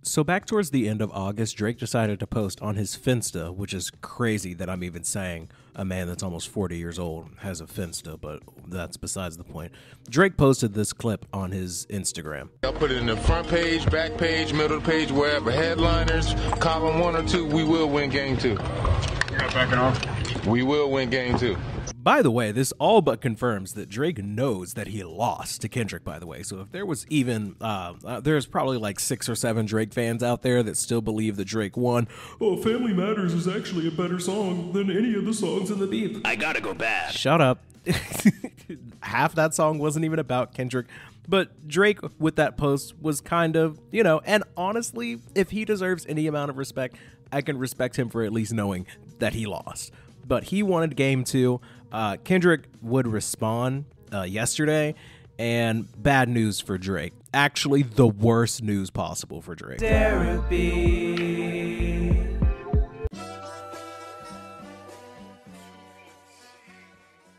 So back towards the end of August, Drake decided to post on his Finsta, which is crazy that I'm even saying a man that's almost 40 years old has a Finsta, but that's besides the point. Drake posted this clip on his Instagram. I'll put it in the front page, back page, middle page, wherever. Headliners, column 1 or 2, we will win game 2. Backing off. We will win game 2. By the way, this all but confirms that Drake knows that he lost to Kendrick, by the way. So if there was even, there's probably like 6 or 7 Drake fans out there that still believe that Drake won. Oh, Family Matters is actually a better song than any of the songs in the beef. I gotta go bad. Shut up. Half that song wasn't even about Kendrick. But Drake, with that post, was kind of, you know, and honestly, if he deserves any amount of respect, I can respect him for at least knowing that he lost. But he wanted game 2. Kendrick would respond yesterday, and bad news for Drake. Actually, the worst news possible for Drake. Derapy.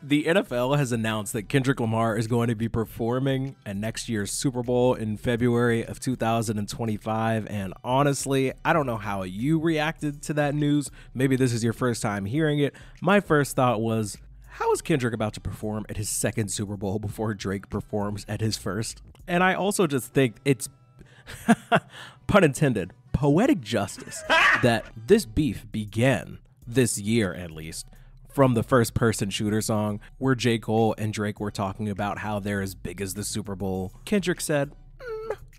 The NFL has announced that Kendrick Lamar is going to be performing at next year's Super Bowl in February of 2025. And honestly, I don't know how you reacted to that news. Maybe this is your first time hearing it. My first thought was, how is Kendrick about to perform at his second Super Bowl before Drake performs at his first? And I also just think it's, pun intended, poetic justice that this beef began this year at least from the first person shooter song where J. Cole and Drake were talking about how they're as big as the Super Bowl. Kendrick said,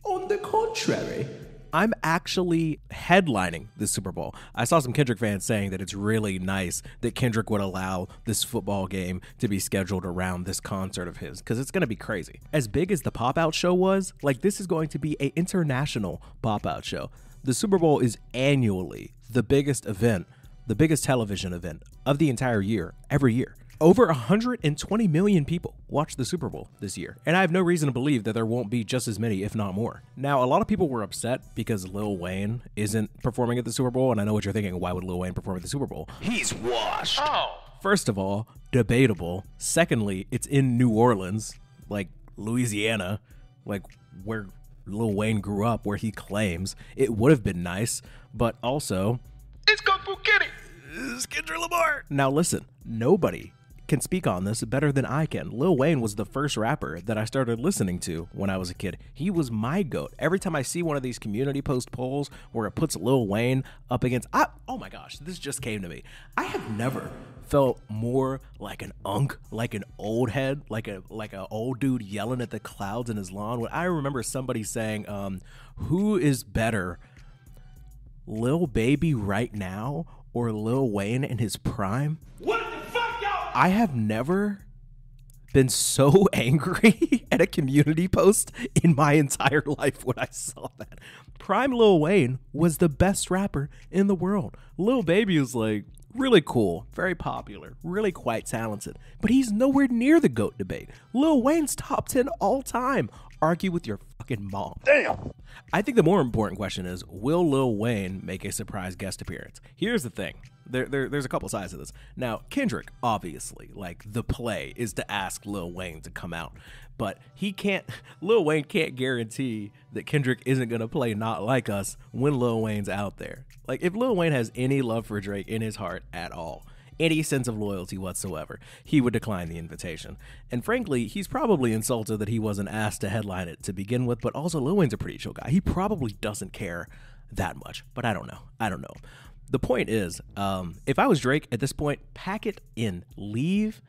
on the contrary, I'm actually headlining the Super Bowl. I saw some Kendrick fans saying that it's really nice that Kendrick would allow this football game to be scheduled around this concert of his, because it's going to be crazy. As big as the pop-out show was, like, this is going to be an international pop-out show. The Super Bowl is annually the biggest event, the biggest television event of the entire year, every year. Over 120 million people watched the Super Bowl this year, and I have no reason to believe that there won't be just as many, if not more. Now, a lot of people were upset because Lil Wayne isn't performing at the Super Bowl, and I know what you're thinking, why would Lil Wayne perform at the Super Bowl? He's washed. Oh. First of all, debatable. Secondly, it's in New Orleans, like Louisiana, like where Lil Wayne grew up, where he claims. It would have been nice, but also, It's Kung Fu Kitty. It's Kendrick Lamar. Now listen, nobody can speak on this better than I can. Lil Wayne was the first rapper that I started listening to when I was a kid. He was my GOAT. Every time I see one of these community post polls where it puts Lil Wayne up against, oh my gosh, this just came to me. I have never felt more like an unk, like an old head, like a old dude yelling at the clouds in his lawn. When I remember somebody saying, who is better, Lil Baby right now or Lil Wayne in his prime? What the fuck, y'all? I have never been so angry at a community post in my entire life when I saw that. Prime Lil Wayne was the best rapper in the world. Lil Baby was like really cool, very popular, really quite talented, but he's nowhere near the GOAT debate. Lil Wayne's top 10 all time. Argue with your fucking mom. Damn. I think the more important question is, will Lil Wayne make a surprise guest appearance? Here's the thing. There's a couple sides of this. Now, Kendrick, obviously, like, the play is to ask Lil Wayne to come out. But Lil Wayne can't guarantee that Kendrick isn't going to play Not Like Us when Lil Wayne's out there. Like, if Lil Wayne has any love for Drake in his heart at all, any sense of loyalty whatsoever, he would decline the invitation. And frankly, he's probably insulted that he wasn't asked to headline it to begin with, but also Lil Wayne's a pretty chill guy. He probably doesn't care that much, but I don't know. The point is, if I was Drake at this point, pack it in. Leave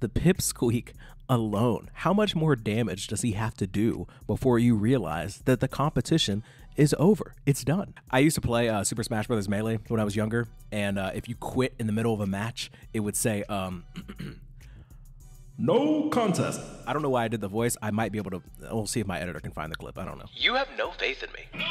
the pipsqueak alone. How much more damage does he have to do before you realize that the competition is over? It's done. I used to play Super Smash Bros. Melee when I was younger, and if you quit in the middle of a match, it would say, no contest. I don't know why I did the voice. I might be able to, we'll see if my editor can find the clip. I don't know. You have no faith in me.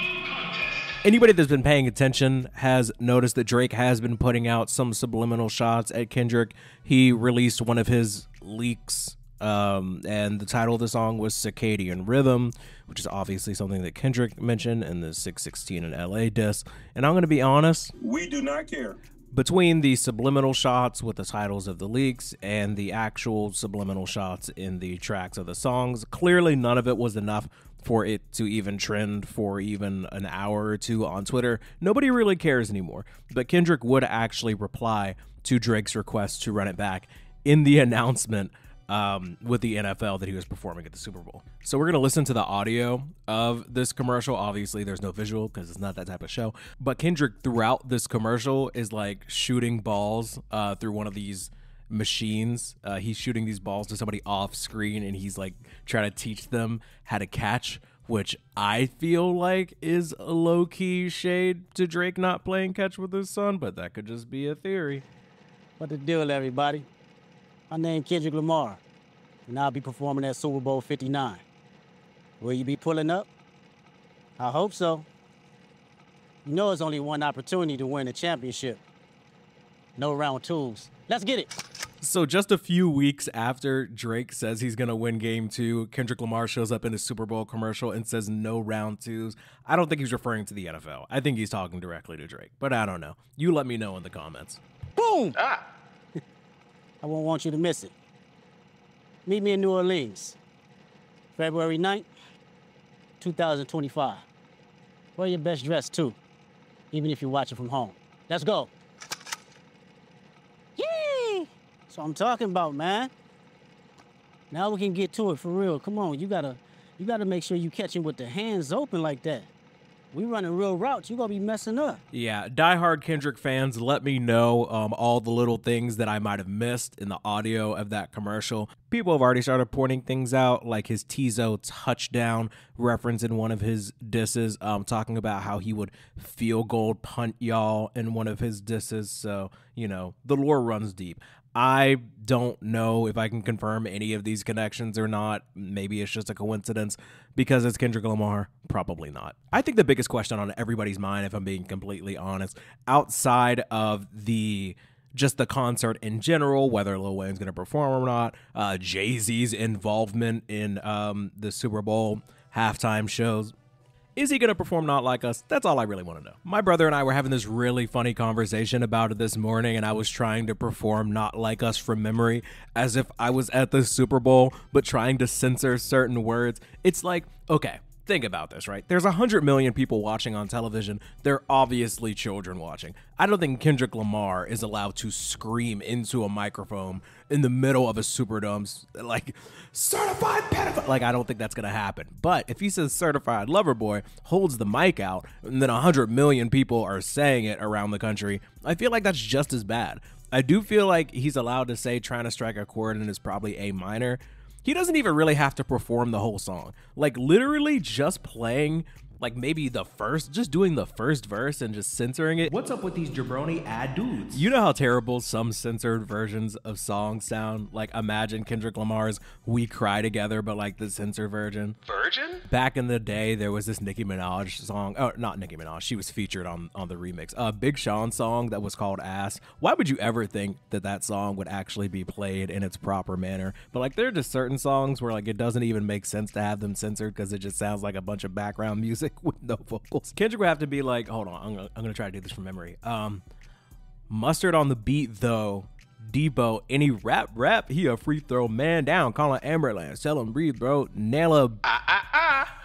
Anybody that's been paying attention has noticed that Drake has been putting out some subliminal shots at Kendrick. He released one of his leaks, and the title of the song was Circadian Rhythm, which is obviously something that Kendrick mentioned in the 616 in LA diss. And I'm going to be honest, we do not care. Between the subliminal shots with the titles of the leaks and the actual subliminal shots in the tracks of the songs, clearly none of it was enough for it to even trend for even an hour or two on Twitter. Nobody really cares anymore. But Kendrick would actually reply to Drake's request to run it back in the announcement with the NFL that he was performing at the Super Bowl. So we're going to listen to the audio of this commercial. Obviously, there's no visual because it's not that type of show. But Kendrick, throughout this commercial, is like shooting balls through one of these machines. He's shooting these balls to somebody off screen, and he's like trying to teach them how to catch, which I feel like is a low-key shade to Drake not playing catch with his son, but that could just be a theory. What the deal, everybody? My name's Kendrick Lamar, and I'll be performing at Super Bowl 59. Will you be pulling up? I hope so. You know it's only one opportunity to win a championship. No round twos. Let's get it. So just a few weeks after Drake says he's going to win game 2, Kendrick Lamar shows up in a Super Bowl commercial and says no round twos. I don't think he's referring to the NFL. I think he's talking directly to Drake, but I don't know. You let me know in the comments. Boom! I won't want you to miss it. Meet me in New Orleans, February 9th, 2025. Wear your best dress, too, even if you're watching from home. Let's go. Yay! That's what I'm talking about, man. Now we can get to it for real. Come on, you gotta make sure you catch him with the hands open like that. We running real routes. You're going to be messing up. Yeah, diehard Kendrick fans, let me know all the little things that I might have missed in the audio of that commercial. People have already started pointing things out, like his Tizo touchdown reference in one of his disses, talking about how he would field goal punt y'all in one of his disses. So, you know, the lore runs deep. I don't know if I can confirm any of these connections or not. Maybe it's just a coincidence because it's Kendrick Lamar. Probably not. I think the biggest question on everybody's mind, if I'm being completely honest, outside of just the concert in general, whether Lil Wayne's going to perform or not, Jay-Z's involvement in the Super Bowl halftime shows, is he going to perform Not Like Us? That's all I really want to know. My brother and I were having this really funny conversation about it this morning, and I was trying to perform Not Like Us from memory as if I was at the Super Bowl, but trying to censor certain words. It's like, okay, think about this, right? There's 100 million people watching on television. They're obviously children watching. I don't think Kendrick Lamar is allowed to scream into a microphone in the middle of a Superdome, like, certified pedophile. Like, I don't think that's going to happen. But if he says certified lover boy, holds the mic out, and then 100 million people are saying it around the country, I feel like that's just as bad. I do feel like he's allowed to say trying to strike a chord and is probably A minor. He doesn't even really have to perform the whole song. Like, literally just playing, like, maybe just doing the first verse and just censoring it. What's up with these jabroni ad dudes? You know how terrible some censored versions of songs sound? Like, imagine Kendrick Lamar's We Cry Together, but like the censored version. Back in the day, there was this Nicki Minaj song. Oh, not Nicki Minaj. She was featured on the remix. Big Sean song that was called Ass. Why would you ever think that song would actually be played in its proper manner? But like, there are just certain songs where like it doesn't even make sense to have them censored because it just sounds like a bunch of background music with no vocals. Kendrick would have to be like, hold on, I'm gonna try to do this from memory. Mustard on the beat though. Debo, any rap, he a free throw man down. Calling Amberland, tell him breathe, bro. Nail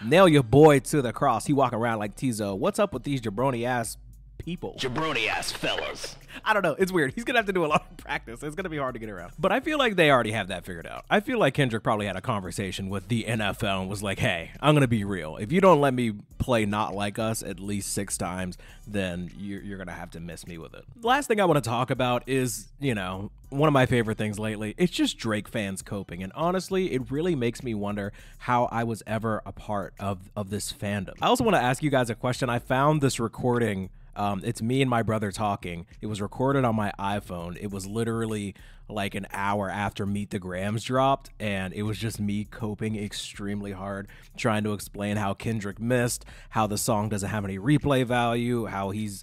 your boy to the cross. He walk around like Tizo. What's up with these jabroni ass people? Jabroni ass fellas. I don't know. It's weird. He's going to have to do a lot of practice. It's going to be hard to get around. But I feel like they already have that figured out. I feel like Kendrick probably had a conversation with the NFL and was like, hey, I'm going to be real. If you don't let me play Not Like Us at least 6 times, then you're going to have to miss me with it. The last thing I want to talk about is, you know, one of my favorite things lately. It's just Drake fans coping. And honestly, it really makes me wonder how I was ever a part of this fandom. I also want to ask you guys a question. I found this recording. It's me and my brother talking. It was recorded on my iPhone. It was literally like an hour after Meet the Grams dropped, and it was just me coping extremely hard, trying to explain how Kendrick missed, how the song doesn't have any replay value, how he's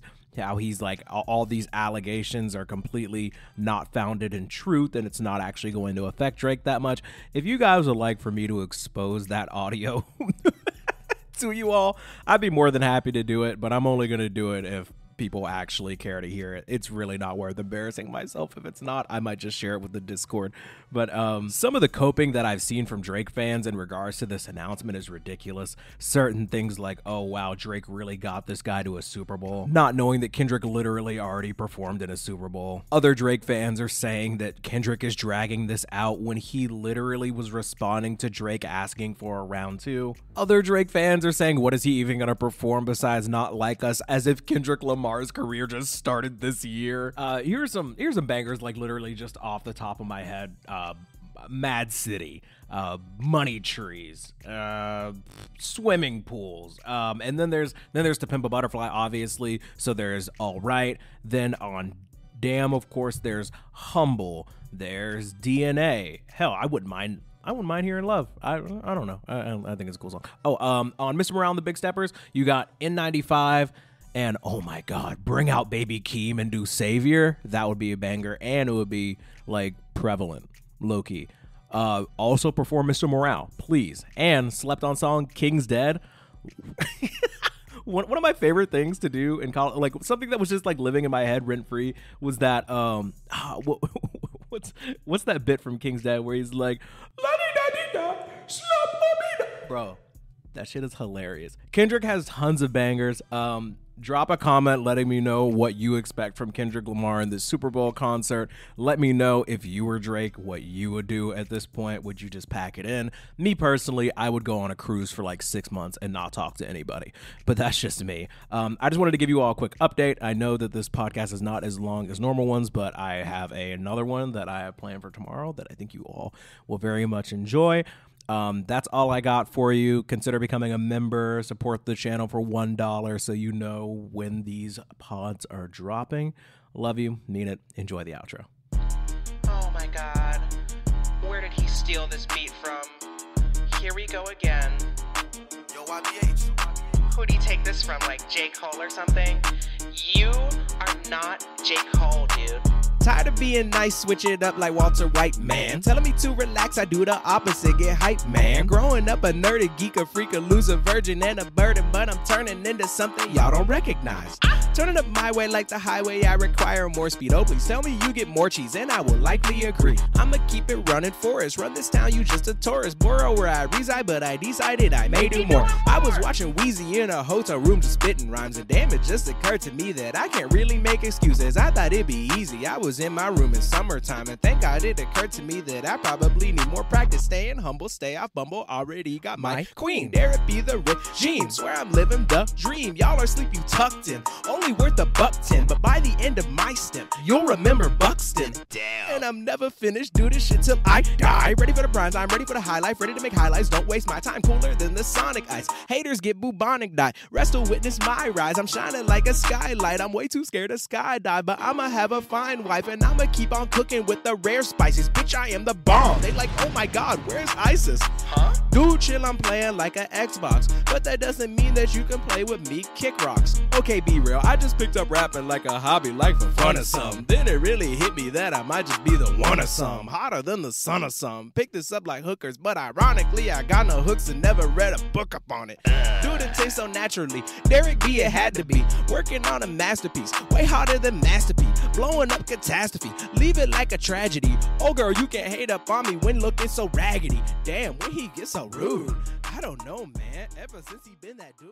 like all these allegations are completely not founded in truth and it's not actually going to affect Drake that much. If you guys would like for me to expose that audio to you all, I'd be more than happy to do it, but I'm only going to do it if people actually care to hear it. It's really not worth embarrassing myself. If it's not, I might just share it with the Discord. But some of the coping that I've seen from Drake fans in regards to this announcement is ridiculous. Certain things like, oh wow, Drake really got this guy to a Super Bowl, not knowing that Kendrick literally already performed in a Super Bowl. Other Drake fans are saying that Kendrick is dragging this out when he literally was responding to Drake asking for a round 2. Other Drake fans are saying, what is he even gonna perform besides Not Like Us, as if Kendrick Lamar's career just started this year. Here's some bangers, like literally just off the top of my head. Mad City, Money Trees, swimming pools, and then there's To Pimp a Butterfly, obviously. So there's All Right. Then on Damn, of course, there's Humble. There's DNA. Hell, I wouldn't mind hearing Love. I don't know. I think it's a cool song. Oh, on Mr. Morale and the Big Steppers, you got N95. And oh my God, bring out Baby Keem and do Savior. That would be a banger, and it would be like prevalent, low key. Also perform Mr. Morale, please. And slept on song King's Dead. One of my favorite things to do in college, like something that was just like living in my head rent free, was that what's that bit from King's Dead where he's like, la-di-da-di-da, slap-a-bi-da. Bro, that shit is hilarious. Kendrick has tons of bangers. Drop a comment letting me know what you expect from Kendrick Lamar in this Super Bowl concert. Let me know, if you were Drake, what you would do at this point. Would you just pack it in? Me personally, I would go on a cruise for like 6 months and not talk to anybody. But that's just me. I just wanted to give you all a quick update. I know that this podcast is not as long as normal ones, but I have another one that I have planned for tomorrow that I think you all will very much enjoy. That's all I got for you. Consider becoming a member. Support the channel for $1 so you know when these pods are dropping. Love you. Mean it. Enjoy the outro. Oh my God. Where did he steal this beat from? Here we go again. Yo, YBH. Who'd he take this from? Like J. Cole or something? You are not J. Cole, dude. Tired of being nice, switch it up like Walter White, man. Telling me to relax, I do the opposite, get hype, man. Growing up a nerd, a geek, a freak, a loser, virgin, and a burden, but I'm turning into something y'all don't recognize. Turning up my way like the highway, I require more speed. Oh, please tell me you get more cheese, and I will likely agree. I'ma keep it running for us. Run this town, you just a tourist. Borough where I reside, but I decided I may do more. I was watching Wheezy in a hotel room just spitting rhymes, and damn, it just occurred to me that I can't really make excuses. I thought it'd be easy. I was in my room in summertime, and thank God it occurred to me that I probably need more practice. Staying humble, stay off Bumble, already got my queen. Derapy the regime, swear I'm living the dream. Y'all are sleeping tucked in, only worth $1.10, but by the end of my stint, you'll remember Buxton. Damn. And I'm never finished, do this shit till I die. Ready for the prime time, ready for the high life, ready to make highlights. Don't waste my time, cooler than the Sonic ice. Haters get bubonic die, rest will witness my rise. I'm shining like a skylight, I'm way too scared to skydive, but I'ma have a fine wife, and I'ma keep on cooking with the rare spices. Bitch, I am the bomb. They like, oh my God, where's ISIS? Huh? Dude, chill, I'm playing like an Xbox, but that doesn't mean that you can play with me, kick rocks. Okay, be real, I just picked up rapping like a hobby, like for fun or something. Then it really hit me that I might just be the one of some, hotter than the sun or some. Pick this up like hookers, but ironically, I got no hooks and never read a book up on it. Dude, it tastes so naturally. Derek B, it had to be. Working on a masterpiece, way harder than Master P. Blowing up catastrophe, leave it like a tragedy. Oh girl, you can't hate up on me when looking so raggedy. Damn, when he gets so rude. I don't know, man, ever since he been that dude.